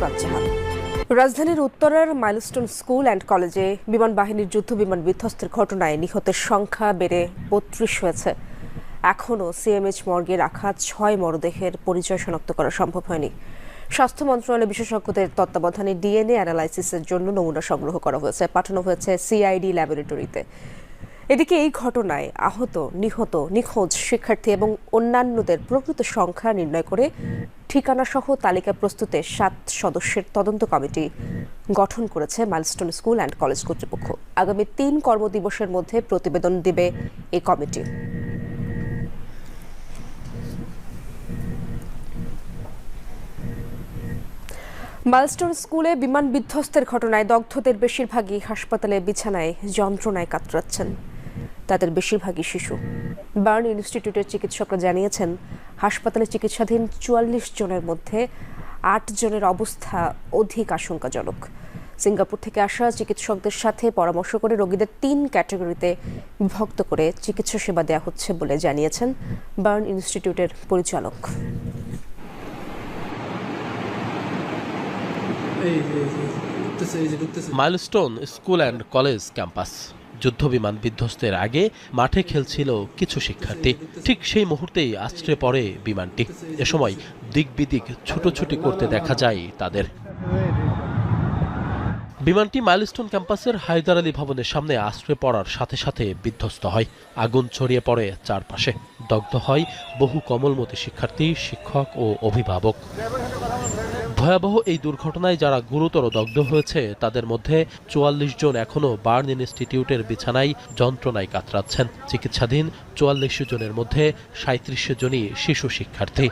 নুসরাত জাহান। রাজধানীর উত্তরের milestone school and কলেজে বিমান বাহিনীর যুদ্ধ বিমান বিধ্বস্তের ঘটনায় নিহতের সংখ্যা বেড়ে ৩২ হয়েছে। এখনও সিএমএইচ মর্গে রাখা ৬ মরদেহের পরিচয় শনাক্ত করা সম্ভব হয়নি। স্বাস্থ্য মন্ত্রণালয় বিশেষজ্ঞদের তত্ত্বাবধানে ডিএনএ অ্যানালাইসিসের জন্য নমুনা সংগ্রহ করা হয়েছে, পাঠানো হয়েছে সিআইডি ল্যাবরেটরিতে। এদিকে এই ঘটনায় আহত, নিখোঁজ শিক্ষার্থী এবং অন্যান্যদের প্রকৃত সংখ্যা নির্ণয় করে ঠিকানাসহ তালিকা প্রস্তুতে ৭ সদস্যের তদন্ত কমিটি গঠন করেছে মাইলস্টোন স্কুল অ্যান্ড কলেজ কর্তৃপক্ষ। আগামী ৩ কর্মদিবসের মধ্যে প্রতিবেদন দেবে এই কমিটি। মাইলস্টোন স্কুলে বিমান বিধ্বস্তের ঘটনায় দগ্ধদের বেশিরভাগই হাসপাতালে বিছানায় যন্ত্রণায় কাতরাচ্ছেন। তাদের বেশিরভাগই শিশু। বার্ন ইনস্টিটিউটের চিকিৎসকরা জানিয়েছেন, হাসপাতালে চিকিৎসাধীন ৪৪ জনের মধ্যে ৮ জনের অবস্থা অধিক আশঙ্কাজনক। সিঙ্গাপুর থেকে আসা চিকিৎসকদের সাথে পরামর্শ করে রোগীদের ৩ ক্যাটাগরিতে বিভক্ত করে চিকিৎসা সেবা দেওয়া হচ্ছে বলে জানিয়েছেন বার্ন ইনস্টিটিউটের পরিচালক। Milestone school and college campus. যুদ্ধবিমান বিধ্বস্তের আগে মাঠে খেলছিল কিছু শিক্ষার্থী। ঠিক সেই মুহূর্তেই আছড়ে পড়ে বিমানটি। এ সময় দিক বিদিক ছুটোছুটি করতে দেখা যায় তাদের। বিমানটি মাইলস্টোন ক্যাম্পাসের হায়দার আলী ভবনের সামনে আছড়ে পড়ার সাথে সাথে বিধ্বস্ত হয়। আগুন ছড়িয়ে পড়ে চারপাশে। দগ্ধ হয় বহু কোমলমতি শিক্ষার্থী, শিক্ষক ও অভিভাবক। ভয়াবহ এই দুর্ঘটনায় যারা গুরুতর দগ্ধ হয়েছে তাদের মধ্যে ৪৪ জন এখনও বার্ন ইনস্টিটিউটের বিছানায় যন্ত্রণায় কাতরাচ্ছেন। চিকিৎসাধীন ৪৪ জনের মধ্যে ৩৭ জনই শিশু শিক্ষার্থী।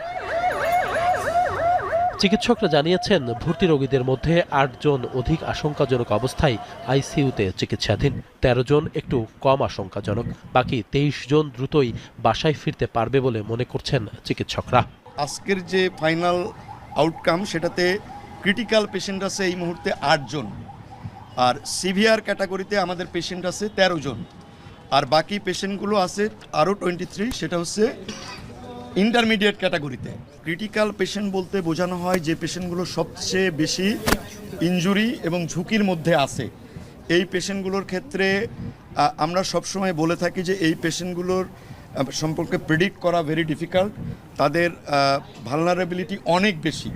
চিকিৎসকরা জানিয়েছেন, ভর্তি রোগীদের মধ্যে ৮ জন অধিক আশঙ্কাজনক অবস্থায় আইসিইউতে চিকিৎসাধীন, ১৩ জন একটু কম আশঙ্কাজনক। বাকি ২৩ জন দ্রুতই বাসায় ফিরতে পারবে বলে মনে করছেন চিকিৎসকরা। আজকের যে ফাইনাল আউটকাম, সেটাতে ক্রিটিক্যাল পেশেন্ট আছে এই মুহূর্তে ৮ জন, আর সিভিয়ার ক্যাটাগরিতে আমাদের পেশেন্ট আছে ১৩ জন, আর বাকি পেশেন্টগুলো আছে আরও 23, সেটা হচ্ছে ইন্টারমিডিয়েট ক্যাটাগরিতে। ক্রিটিক্যাল পেশেন্ট বলতে বোঝানো হয় যে পেশেন্টগুলো সবচেয়ে বেশি ইনজুরি এবং ঝুঁকির মধ্যে আছে। এই পেশেন্টগুলোর ক্ষেত্রে আমরা সবসময় বলে থাকি যে এই পেশেন্টগুলোর সম্পর্কে প্রেডিক্ট করা ভেরি ডিফিকাল্ট, তাদের ভালনারেবিলিটি অনেক বেশি।